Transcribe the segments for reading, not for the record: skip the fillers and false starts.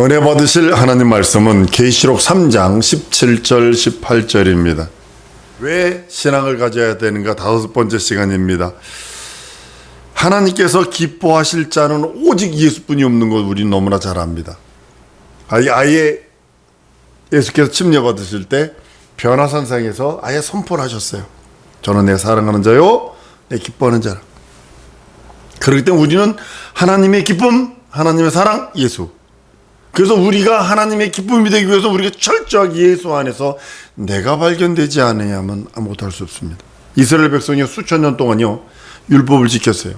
은혜 받으실 하나님 말씀은 계시록 3장 17절 18절입니다. 왜 신앙을 가져야 되는가? 5번째 시간입니다. 하나님께서 기뻐하실 자는 오직 예수뿐이 없는 것 우리는 너무나 잘 압니다. 아예 예수께서 침례 받으실 때 변화산상에서 아예 선포를 하셨어요. 저는 내 사랑하는 자요, 내 기뻐하는 자라. 그렇기 때문에 우리는 하나님의 기쁨, 하나님의 사랑, 예수. 그래서 우리가 하나님의 기쁨이 되기 위해서 우리가 철저하게 예수 안에서 내가 발견되지 않으면 아무것도 할 수 없습니다. 이스라엘 백성이 수천 년 동안요 율법을 지켰어요.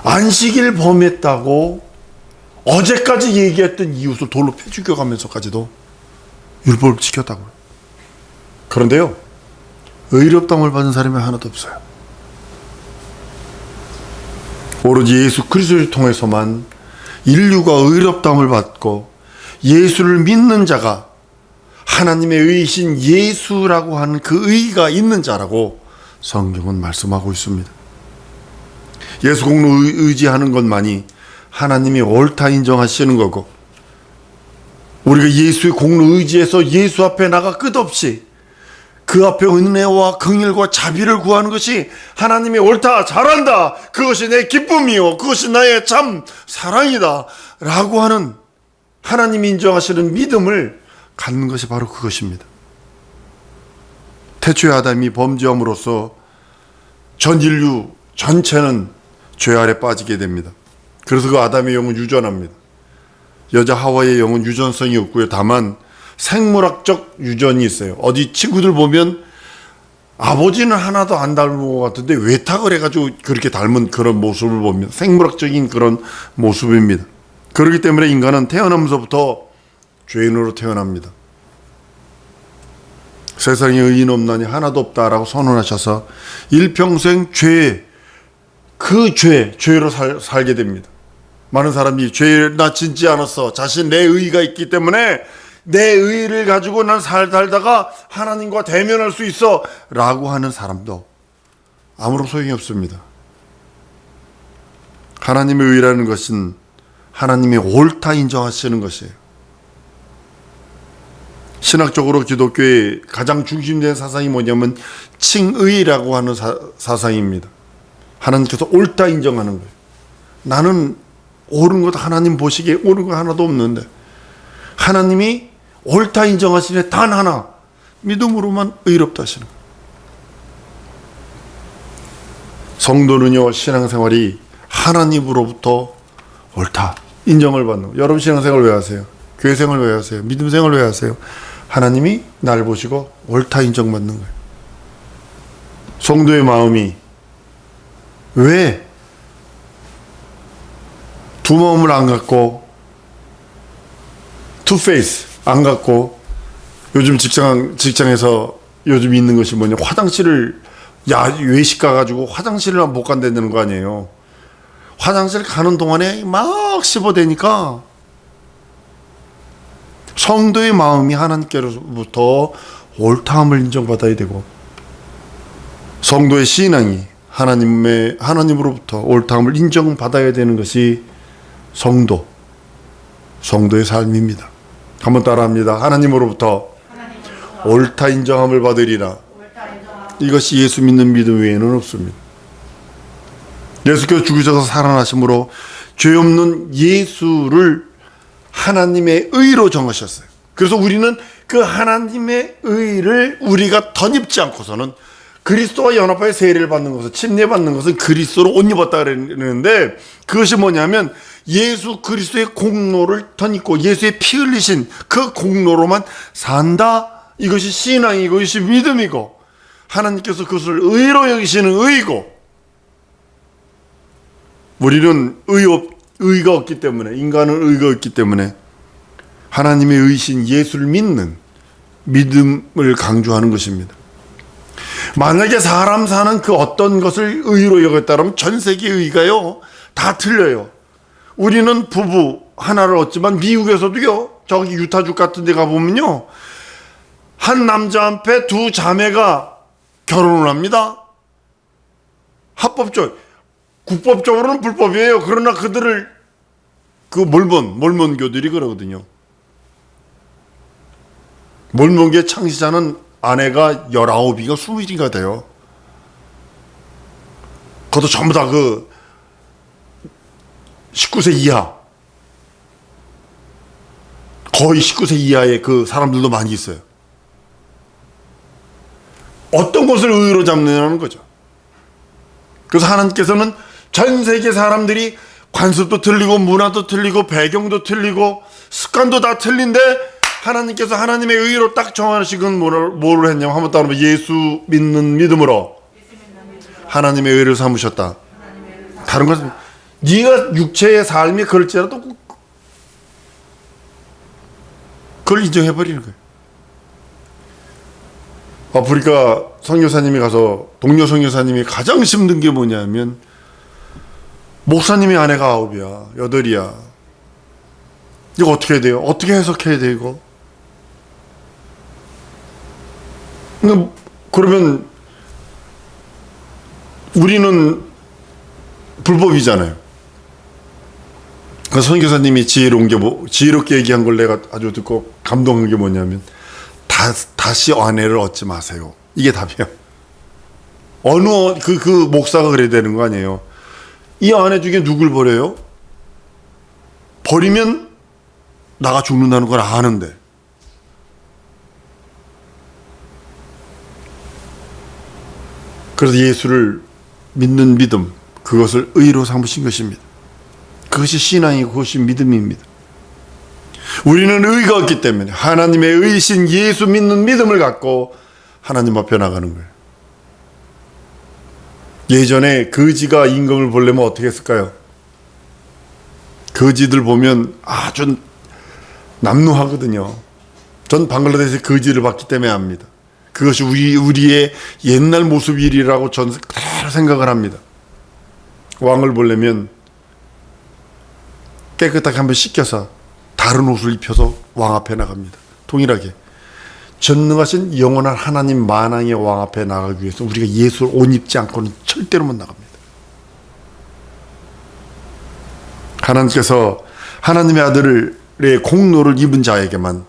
안식일 범했다고 어제까지 얘기했던 이웃을 돌로 패 죽여가면서까지도 율법을 지켰다고요. 그런데요, 의롭다함을 받은 사람이 하나도 없어요. 오로지 예수 그리스도를 통해서만 인류가 의롭다함을 받고 예수를 믿는 자가 하나님의 의이신 예수라고 하는 그 의가 있는 자라고 성경은 말씀하고 있습니다. 예수 공로 의지하는 것만이 하나님이 옳다 인정하시는 거고, 우리가 예수의 공로 의지해서 예수 앞에 나가 끝없이 그 앞에 은혜와 긍휼과 자비를 구하는 것이 하나님이 옳다, 잘한다, 그것이 내 기쁨이요, 그것이 나의 참 사랑이다 라고 하는 하나님이 인정하시는 믿음을 갖는 것이 바로 그것입니다. 태초의 아담이 범죄함으로써 전 인류 전체는 죄 아래 빠지게 됩니다. 그래서 그 아담의 영은 유전합니다. 여자 하와의 영은 유전성이 없고요. 다만 생물학적 유전이 있어요. 어디 친구들 보면 아버지는 하나도 안 닮은 것 같은데 외탁을 해가지고 그렇게 닮은 그런 모습을 보면 생물학적인 그런 모습입니다. 그렇기 때문에 인간은 태어나면서부터 죄인으로 태어납니다. 세상에 의인 없나니 하나도 없다라고 선언하셔서 일평생 죄로 살게 됩니다. 많은 사람이 죄를 나 짓지 않았어, 자신 내 의의가 있기 때문에 내 의의를 가지고 난 살다가 하나님과 대면할 수 있어 라고 하는 사람도 아무런 소용이 없습니다. 하나님의 의라는 것은 하나님이 옳다 인정하시는 것이에요. 신학적으로 기독교의 가장 중심된 사상이 뭐냐면 칭의라고 하는 사상입니다. 하나님께서 옳다 인정하는 거예요. 나는 옳은 것, 하나님 보시기에 옳은 거 하나도 없는데 하나님이 옳다 인정하시는 단 하나, 믿음으로만 의롭다 하시는 거예요. 성도는요, 신앙생활이 하나님으로부터 옳다 인정을 받는 거예요. 여러분 신앙생활 왜 하세요? 교회생활 왜 하세요? 믿음생활 왜 하세요? 하나님이 날 보시고 옳다 인정받는 거예요. 성도의 마음이 왜 두 마음을 안 갖고, 투페이스 안 갖고, 요즘 직장에서 요즘 있는 것이 뭐냐, 화장실을 외식 가가지고 화장실을 못 간다는 거 아니에요. 화장실 가는 동안에 막 씹어대니까 성도의 마음이 하나님께로부터 옳다함을 인정받아야 되고, 성도의 신앙이 하나님으로부터 옳다함을 인정받아야 되는 것이 성도의 삶입니다. 한번 따라합니다. 하나님으로부터 옳다 인정함을 받으리라. 이것이 예수 믿는 믿음 외에는 없습니다. 예수께서 죽으셔서 살아나심으로 죄 없는 예수를 하나님의 의로 정하셨어요. 그래서 우리는 그 하나님의 의를 우리가 덧입지 않고서는 그리스도와 연합하여 세례를 받는 것은, 침례받는 것은 그리스도로 옷 입었다 그랬는데, 그것이 뭐냐면 예수 그리스도의 공로를 덧입고 예수의 피 흘리신 그 공로로만 산다. 이것이 신앙이고 이것이 믿음이고, 하나님께서 그것을 의로 여기시는 의고, 우리는 의가 없기 때문에, 인간은 의가 없기 때문에 하나님의 의신 예수를 믿는 믿음을 강조하는 것입니다. 만약에 사람 사는 그 어떤 것을 의로 여겼다면 전 세계 의가요 다 틀려요. 우리는 부부 하나를 얻지만 미국에서도요, 저기 유타주 같은 데 가보면요, 한 남자 앞에 두 자매가 결혼을 합니다. 합법적, 국법적으로는 불법이에요. 그러나 그들을 그 몰몬교들이 그러거든요. 몰몬교의 창시자는 아내가 19이가 20인가 돼요. 그것도 전부 다 그 19세 이하, 거의 19세 이하의 그 사람들도 많이 있어요. 어떤 것을 의로 잡느냐는 거죠. 그래서 하나님께서는 전 세계 사람들이 관습도 틀리고 문화도 틀리고 배경도 틀리고 습관도 다 틀린데 하나님께서 하나님의 의로 딱 정하시건 뭐를 했냐면 한번 따라하면 예수 믿는 믿음으로 하나님의 의를 삼으셨다. 다른 것은 네가 육체의 삶이 그럴지라도 그걸 인정해버리는 거예요. 아프리카 선교사님이 가서 동료 선교사님이 가장 힘든 게 뭐냐면 목사님의 아내가 9이야 8이야 이거 어떻게 해야 돼요? 어떻게 해석해야 돼 이거? 그러면 우리는 불법이잖아요. 그 선교사님이 지혜롭게 얘기한 걸 내가 아주 듣고 감동한 게 뭐냐면 다시 아내를 얻지 마세요. 이게 답이에요. 그 목사가 그래야 되는 거 아니에요. 이 아내 중에 누굴 버려요? 버리면 나가 죽는다는 걸 아는데. 그래서 예수를 믿는 믿음, 그것을 의로 삼으신 것입니다. 그것이 신앙이고 그것이 믿음입니다. 우리는 의가 없기 때문에 하나님의 의신 예수 믿는 믿음을 갖고 하나님 앞에 나가는 거예요. 예전에 거지가 임금을 보려면 어떻게 했을까요? 거지들 보면 아주 남루하거든요. 전 방글라데시 거지를 봤기 때문에 압니다. 그것이 우리의 옛날 모습이라고 전 그대로 생각을 합니다. 왕을 보려면 깨끗하게 한번 씻겨서 다른 옷을 입혀서 왕 앞에 나갑니다. 동일하게 전능하신 영원한 하나님 만왕의 왕 앞에 나가기 위해서 우리가 예수를 옷 입지 않고는 절대로 못 나갑니다. 하나님께서 하나님의 아들의 공로를 입은 자에게만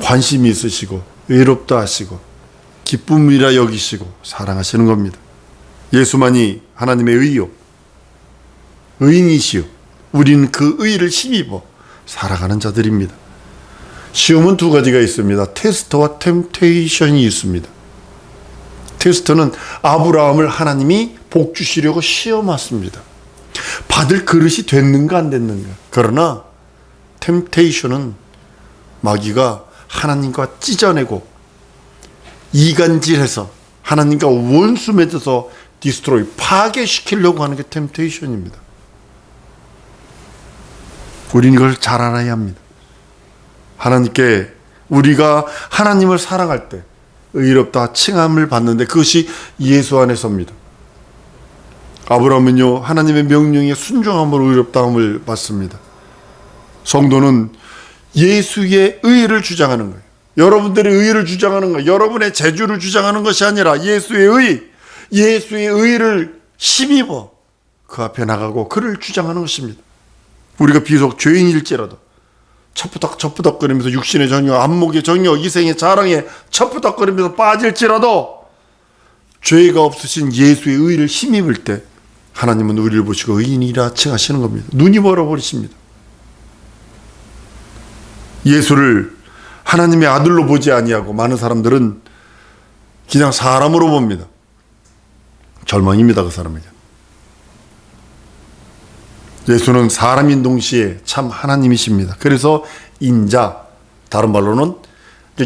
관심이 있으시고 의롭다 하시고 기쁨이라 여기시고 사랑하시는 겁니다. 예수만이 하나님의 의요 의인이시요 우리는 그 의를 힘입어 살아가는 자들입니다. 시험은 두 가지가 있습니다. 테스트와 템테이션이 있습니다. 테스트는 아브라함을 하나님이 복 주시려고 시험했습니다. 받을 그릇이 됐는가 안 됐는가. 그러나 템테이션은 마귀가 하나님과 찢어내고 이간질해서 하나님과 원수 맺어서 디스트로이 파괴시키려고 하는 게 템테이션입니다. 우리는 이걸 잘 알아야 합니다. 하나님께 우리가 하나님을 사랑할 때 의롭다 칭함을 받는데 그것이 예수 안에서입니다. 아브라함은요 하나님의 명령에 순종함으로 의롭다함을 받습니다. 성도는 예수의 의를 주장하는 거예요. 여러분들의 의를 주장하는 거예요. 여러분의 재주를 주장하는 것이 아니라 예수의 의를 힘입어 그 앞에 나가고 그를 주장하는 것입니다. 우리가 비록 죄인일지라도 첩부덕거리면서 육신의 정욕, 안목의 정욕, 이생의 자랑에 첩부덕거리면서 빠질지라도 죄가 없으신 예수의 의를 힘입을 때 하나님은 우리를 보시고 의인이라 칭하시는 겁니다. 눈이 멀어버리십니다. 예수를 하나님의 아들로 보지 아니하고 많은 사람들은 그냥 사람으로 봅니다. 절망입니다. 그 사람에게. 예수는 사람인 동시에 참 하나님이십니다. 그래서 인자, 다른 말로는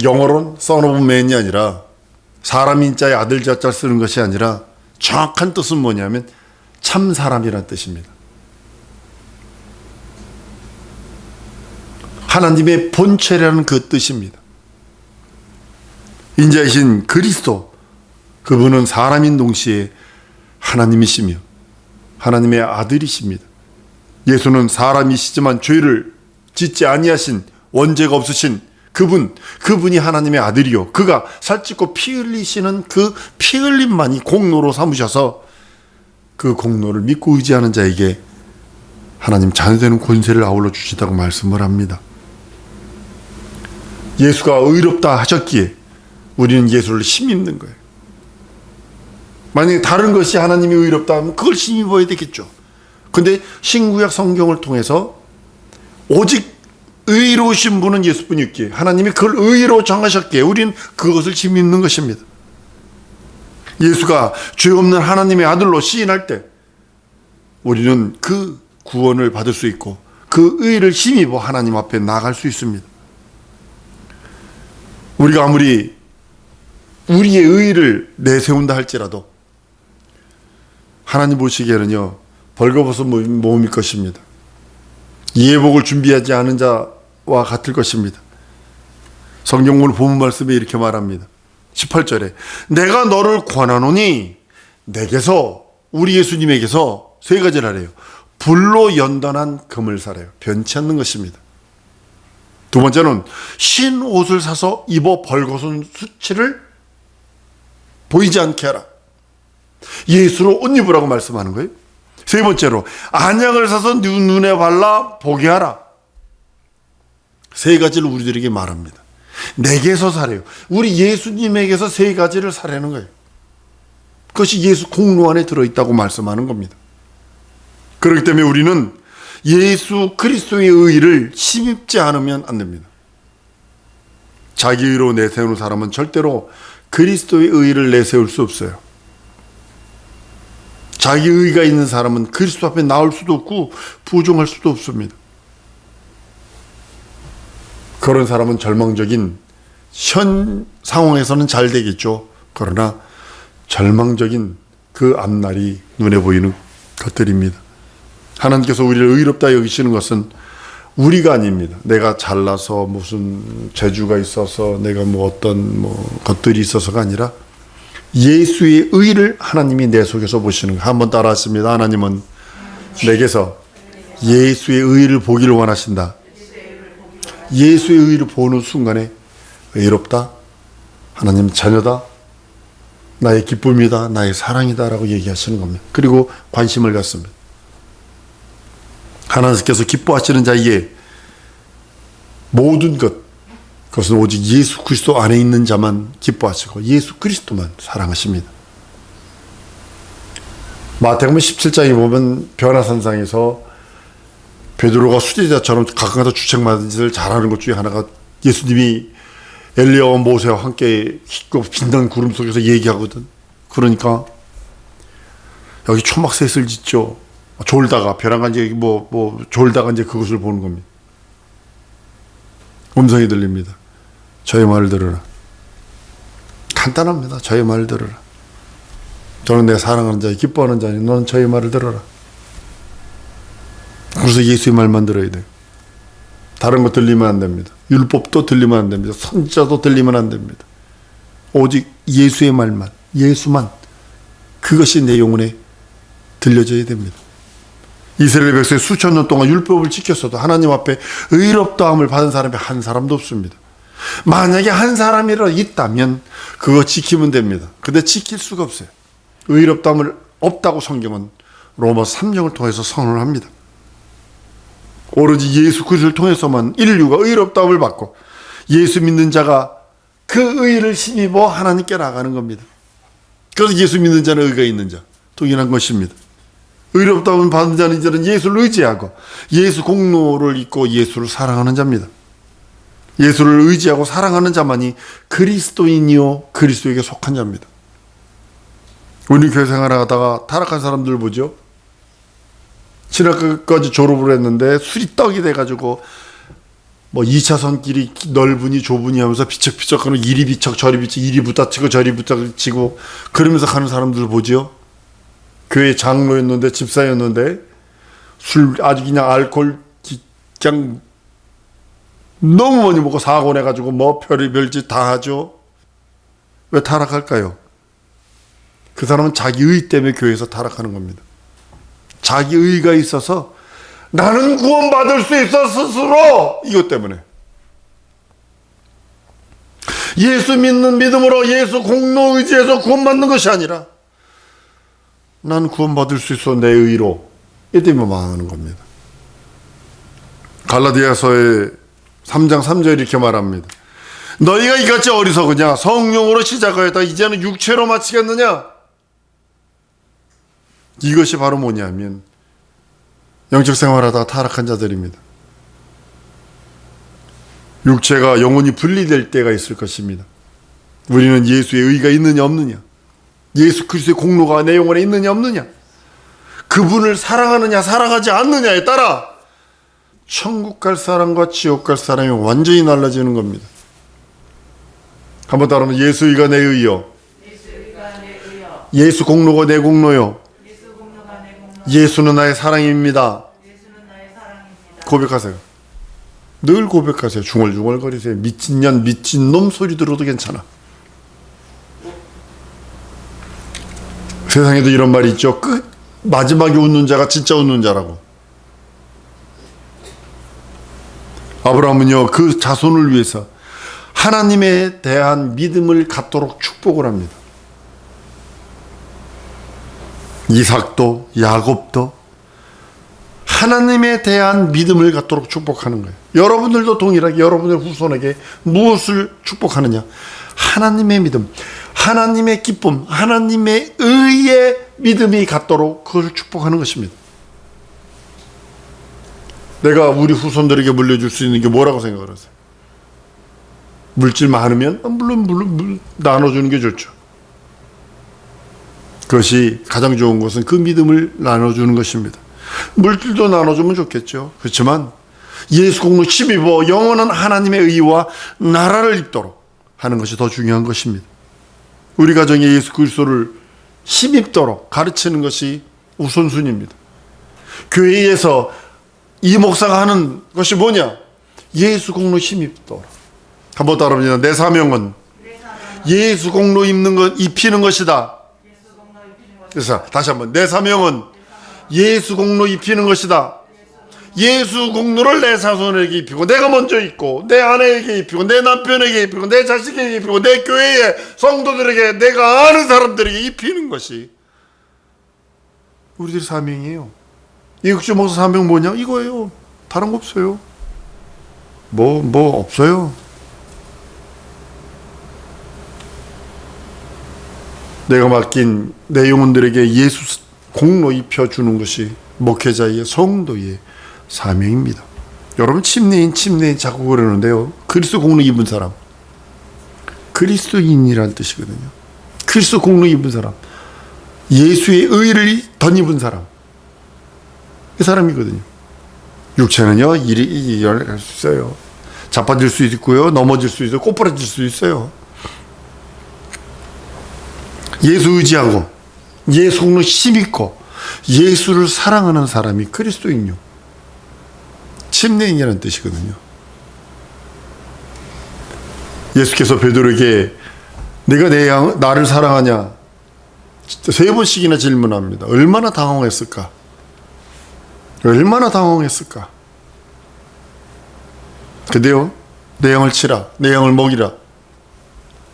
영어로는 son of man이 아니라 사람 인자의 아들 자자를 쓰는 것이 아니라 정확한 뜻은 뭐냐면 참 사람이라는 뜻입니다. 하나님의 본체라는 그 뜻입니다. 인자이신 그리스도, 그분은 사람인 동시에 하나님이시며 하나님의 아들이십니다. 예수는 사람이시지만 죄를 짓지 아니하신 원죄가 없으신 그분이 하나님의 아들이요. 그가 살찌고 피 흘리시는 그 피 흘림만이 공로로 삼으셔서 그 공로를 믿고 의지하는 자에게 하나님 자녀되는 권세를 아울러 주시다고 말씀을 합니다. 예수가 의롭다 하셨기에 우리는 예수를 힘입는 거예요. 만약에 다른 것이 하나님이 의롭다 하면 그걸 힘입어야 되겠죠. 근데 신구약 성경을 통해서 오직 의로우신 분은 예수뿐이었기에 하나님이 그걸 의로 정하셨기에 우리는 그것을 힘입는 것입니다. 예수가 죄 없는 하나님의 아들로 시인할 때 우리는 그 구원을 받을 수 있고 그 의를 힘입어 하나님 앞에 나아갈 수 있습니다. 우리가 아무리 우리의 의를 내세운다 할지라도 하나님 보시기에는요 벌거벗은 몸일 것입니다. 이해복을 준비하지 않은 자와 같을 것입니다. 성경 오늘 본문 말씀에 이렇게 말합니다. 18절에 내가 너를 권하노니 내게서 우리 예수님에게서 세 가지를 하래요. 불로 연단한 금을 사래요. 변치 않는 것입니다. 두 번째는 흰 옷을 사서 입어 벌거벗은 수치를 보이지 않게 하라. 예수로 옷 입으라고 말씀하는 거예요. 세 번째로 안약을 사서 눈에 발라 보게 하라. 세 가지를 우리들에게 말합니다. 내게서 사래요. 우리 예수님에게서 세 가지를 사라는 거예요. 그것이 예수 공로 안에 들어있다고 말씀하는 겁니다. 그렇기 때문에 우리는 예수 그리스도의 의를 힘입지 않으면 안 됩니다. 자기 의로 내세우는 사람은 절대로 그리스도의 의를 내세울 수 없어요. 자기 의가 있는 사람은 그리스도 앞에 나올 수도 없고 부정할 수도 없습니다. 그런 사람은 절망적인 현 상황에서는 잘 되겠죠. 그러나 절망적인 그 앞날이 눈에 보이는 것들입니다. 하나님께서 우리를 의롭다 여기시는 것은 우리가 아닙니다. 내가 잘나서 무슨 재주가 있어서 내가 어떤 것들이 있어서가 아니라 예수의 의를 하나님이 내 속에서 보시는 거예요. 한번 따라 하십니다. 하나님은 내게서 예수의 의를 보기를 원하신다. 예수의 의를 보는 순간에 의롭다, 하나님 자녀다, 나의 기쁨이다, 나의 사랑이다 라고 얘기하시는 겁니다. 그리고 관심을 갖습니다. 하나님께서 기뻐하시는 자에게 모든 그것은 오직 예수 그리스도 안에 있는 자만 기뻐하시고 예수 그리스도만 사랑하십니다. 마태복음 17장에 보면 변화산상에서 베드로가 수제자처럼 가까이서 주책맞은 짓을 잘하는 것 중에 하나가 예수님이 엘리야와 모세와 함께 빛난 구름 속에서 얘기하거든. 그러니까 여기 초막셋을 짓죠. 졸다가 벼랑간 이제 졸다가 이제 그것을 보는 겁니다. 음성이 들립니다. 저의 말을 들으라. 간단합니다. 저의 말을 들으라. 저는 내 사랑하는 자, 기뻐하는 자니 너는 저의 말을 들어라. 그래서 예수의 말만 들어야 돼요. 다른 거 들리면 안 됩니다. 율법도 들리면 안 됩니다. 선지자도 들리면 안 됩니다. 오직 예수의 말만, 예수만, 그것이 내 영혼에 들려져야 됩니다. 이스라엘 백성이 수천 년 동안 율법을 지켰어도 하나님 앞에 의롭다함을 받은 사람이 한 사람도 없습니다. 만약에 한 사람이라도 있다면 그거 지키면 됩니다. 근데 지킬 수가 없어요. 의롭다함을 없다고 성경은 로마서 3장을 통해서 선언을 합니다. 오로지 예수 그리스도를 통해서만 인류가 의롭다함을 받고 예수 믿는 자가 그 의를 힘입어 하나님께 나가는 겁니다. 그래서 예수 믿는 자는 의가 있는 자, 동일한 것입니다. 의롭다함을 받은 자는 이제는 예수를 의지하고 예수 공로를 잊고 예수를 사랑하는 자입니다. 예수를 의지하고 사랑하는 자만이 그리스도인이요 그리스도에게 속한 자입니다. 우리 교회 생활하다가 타락한 사람들 보죠. 신학까지 졸업을 했는데 술이 떡이 돼가지고 2차선 길이 넓으니 좁으니 하면서 비척비척하는 이리 비척 저리 비척 이리 부딪히고 저리 부딪히고 그러면서 가는 사람들 보죠. 교회 장로였는데 집사였는데 술 아주 그냥 알코올 그냥 너무 많이 먹고 사고 내가지고 별의별 짓 다 하죠. 왜 타락할까요? 그 사람은 자기 의 때문에 교회에서 타락하는 겁니다. 자기 의가 있어서 나는 구원받을 수 있어 스스로 이것 때문에 예수 믿는 믿음으로 예수 공로 의지해서 구원받는 것이 아니라 난 구원받을 수 있어 내 의로 이 때문에 망하는 겁니다. 갈라디아서의 3장 3절 이렇게 말합니다. 너희가 이같이 어리석으냐? 성령으로 시작하였다 이제는 육체로 마치겠느냐? 이것이 바로 뭐냐면 영적 생활하다가 타락한 자들입니다. 육체가 영혼이 분리될 때가 있을 것입니다. 우리는 예수의 의가 있느냐 없느냐, 예수 그리스도의 공로가 내 영혼에 있느냐 없느냐, 그분을 사랑하느냐 사랑하지 않느냐에 따라 천국 갈 사람과 지옥 갈 사람이 완전히 달라지는 겁니다. 한번 따라하면 예수 의가 내 의요, 예수 공로가 내 공로요, 예수는 나의 사랑입니다. 고백하세요. 늘 고백하세요. 중얼중얼거리세요. 미친년 미친놈 소리 들어도 괜찮아. 세상에도 이런 말이 있죠. 마지막에 웃는 자가 진짜 웃는 자라고. 아브라함은요, 그 자손을 위해서 하나님에 대한 믿음을 갖도록 축복을 합니다. 이삭도 야곱도 하나님에 대한 믿음을 갖도록 축복하는 거예요. 여러분들도 동일하게 여러분의 후손에게 무엇을 축복하느냐? 하나님의 믿음, 하나님의 기쁨, 하나님의 의의 믿음이 갖도록 그것을 축복하는 것입니다. 내가 우리 후손들에게 물려줄 수 있는 게 뭐라고 생각을 하세요? 물질 많으면 물론 나눠주는 게 좋죠. 그것이 가장 좋은 것은 그 믿음을 나눠주는 것입니다. 물질도 나눠주면 좋겠죠. 그렇지만 예수 공로 힘입어 영원한 하나님의 의와 나라를 입도록 하는 것이 더 중요한 것입니다. 우리 가정에 예수 그리스도를 힘입도록 가르치는 것이 우선순위입니다. 교회에서 이 목사가 하는 것이 뭐냐? 예수 공로 힘입도록. 한번 따라합니다. 내 사명은 예수 공로 입히는 것이다. 그래서 다시 한번, 내 사명은 예수 공로 입히는 것이다. 예수 공로를 내 자손에게 입히고, 내가 먼저 입고, 내 아내에게 입히고, 내 남편에게 입히고, 내 자식에게 입히고, 내 교회의 성도들에게, 내가 아는 사람들에게 입히는 것이 우리들의 사명이에요. 이국주 목사 사명 뭐냐? 이거예요. 다른 거 없어요. 뭐 없어요. 내가 맡긴 내 영혼들에게 예수 공로 입혀주는 것이 목회자의 성도의 사명입니다. 여러분 침례인 자꾸 그러는데요. 그리스도 공로 입은 사람, 그리스도인이란 뜻이거든요. 그리스도 공로 입은 사람, 예수의 의를 덧입은 사람, 그 사람이거든요. 육체는요, 일이 할 수 있어요. 자빠질 수 있고요, 넘어질 수 있어요, 꼬부라질 수 있어요. 예수 의지하고 예수 공로 힘입고 예수를 사랑하는 사람이 그리스도인요, 침례인이라는 뜻이거든요. 예수께서 베드로에게 내가 나를 사랑하냐 3번씩이나 질문합니다. 얼마나 당황했을까? 얼마나 당황했을까? 근데요, 내 양을 치라, 내 양을 먹이라,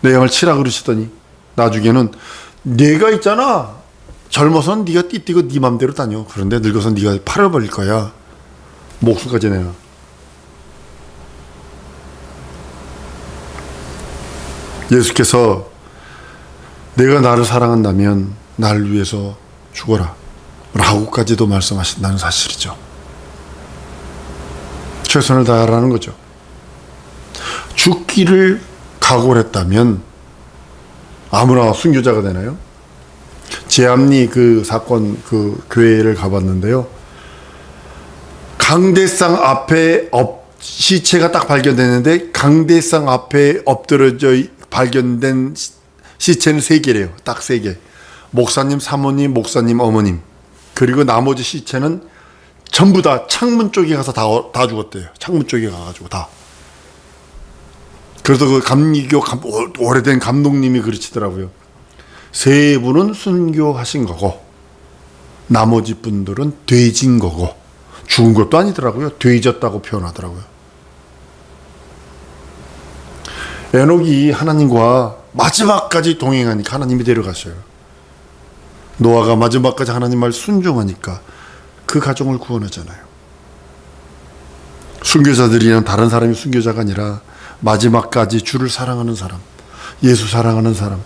내 양을 치라 그러시더니 나중에는 네가 있잖아, 젊어서는 네가 띠띠고 네 맘대로 다녀. 그런데 늙어서 네가 팔아버릴 거야. 목숨까지 내놔. 예수께서 내가 나를 사랑한다면 나를 위해서 죽어라 라고까지도 말씀하신다는 사실이죠. 최선을 다하라는 거죠. 죽기를 각오를 했다면 아무나 순교자가 되나요? 제암리 그 사건 그 교회를 가봤는데요. 강대상 앞에 시체가 딱 발견됐는데 강대상 앞에 엎드려져 발견된 시체는 3개래요. 딱 3개. 목사님, 사모님, 목사님, 어머님. 그리고 나머지 시체는 전부 다 창문 쪽에 가서 다 죽었대요. 창문 쪽에 가가지고 다. 그래서 그 감리교 오래된 감독님이 그러시더라고요. 3분은 순교하신 거고 나머지 분들은 돼진 거고, 죽은 것도 아니더라고요. 돼졌다고 표현하더라고요. 에녹이 하나님과 마지막까지 동행하니까 하나님이 데려가셔요. 노아가 마지막까지 하나님 말 순종하니까 그 가정을 구원하잖아요. 순교자들이란 다른 사람이 순교자가 아니라 마지막까지 주를 사랑하는 사람, 예수 사랑하는 사람,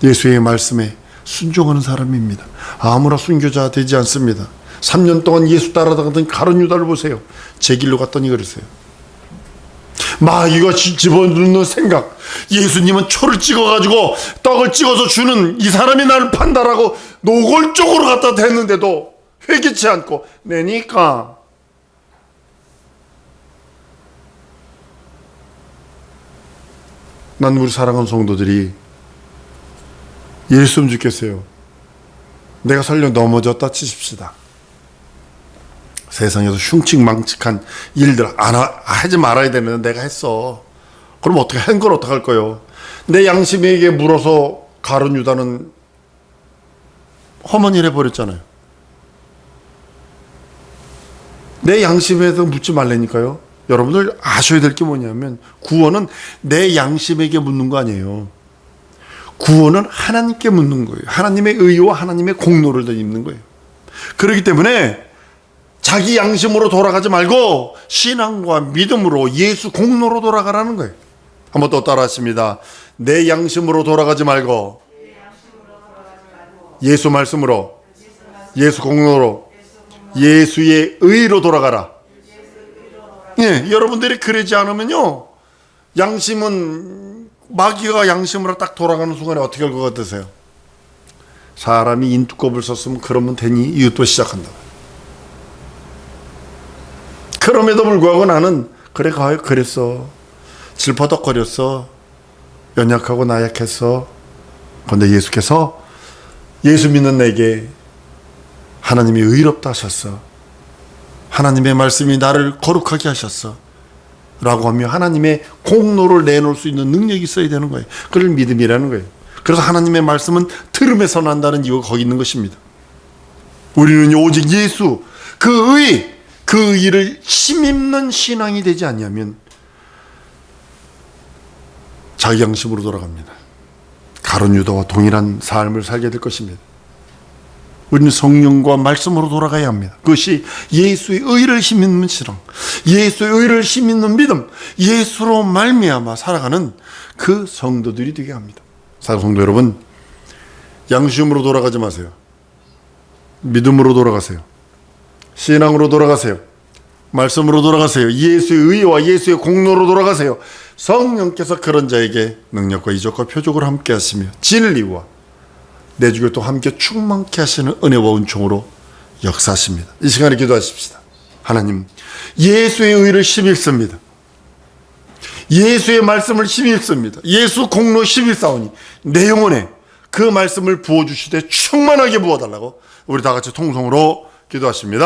예수의 말씀에 순종하는 사람입니다. 아무나 순교자 되지 않습니다. 3년 동안 예수 따라다니던 가룟 유다를 보세요. 제 길로 갔더니 그러세요. 마귀가 집어넣는 생각, 예수님은 초를 찍어가지고 떡을 찍어서 주는 이 사람이 나를 판다라고 노골적으로 갖다 댔는데도 회개치 않고 내니까 난 우리 사랑하는 성도들이 이랬으면 좋겠어요. 내가 설령 넘어졌다 치십시다. 세상에서 흉측망측한 일들 하지 말아야 되는데 내가 했어. 그럼 어떻게 한 걸 어떡할 거예요? 내 양심에게 물어서 가룟 유다는 험한 일 해버렸잖아요. 내 양심에서 묻지 말라니까요. 여러분들 아셔야 될 게 뭐냐면 구원은 내 양심에게 묻는 거 아니에요. 구원은 하나님께 묻는 거예요. 하나님의 의와 하나님의 공로를 입는 거예요. 그렇기 때문에 자기 양심으로 돌아가지 말고 신앙과 믿음으로 예수 공로로 돌아가라는 거예요. 한번 또 따라하십니다. 내 양심으로 돌아가지 말고 예수 말씀으로, 예수 공로로, 예수의 의로 돌아가라. 예, 여러분들이 그러지 않으면요, 양심은 마귀가 양심으로 딱 돌아가는 순간에 어떻게 할 것 같으세요? 사람이 인두껍을 썼으면 그러면 되니 이웃도 시작한다. 그럼에도 불구하고 나는 그래 그랬어. 질퍼덕거렸어. 연약하고 나약했어. 그런데 예수께서 예수 믿는 내게 하나님이 의롭다 하셨어. 하나님의 말씀이 나를 거룩하게 하셨어. 라고 하며 하나님의 공로를 내놓을 수 있는 능력이 있어야 되는 거예요. 그걸 믿음이라는 거예요. 그래서 하나님의 말씀은 들음에서 난다는 이유가 거기 있는 것입니다. 우리는 오직 예수, 그 의를 힘입는 신앙이 되지 않냐면 자기 양심으로 돌아갑니다. 가룟 유다와 동일한 삶을 살게 될 것입니다. 우리는 성령과 말씀으로 돌아가야 합니다. 그것이 예수의 의를 힘입는 신앙, 예수의 의를 힘입는 믿음, 예수로 말미암아 살아가는 그 성도들이 되게 합니다. 사랑하는 성도 여러분, 양심으로 돌아가지 마세요. 믿음으로 돌아가세요. 신앙으로 돌아가세요. 말씀으로 돌아가세요. 예수의 의와 예수의 공로로 돌아가세요. 성령께서 그런 자에게 능력과 이적과 표적으로 함께 하시며 진리와 내주교 또 함께 충만케 하시는 은혜와 은총으로 역사하십니다. 이 시간에 기도하십시다. 하나님, 예수의 의를 힘입습니다. 예수의 말씀을 힘입습니다. 예수 공로 힘입사오니 내 영혼에 그 말씀을 부어주시되 충만하게 부어달라고 우리 다 같이 통성으로 기도하십니다.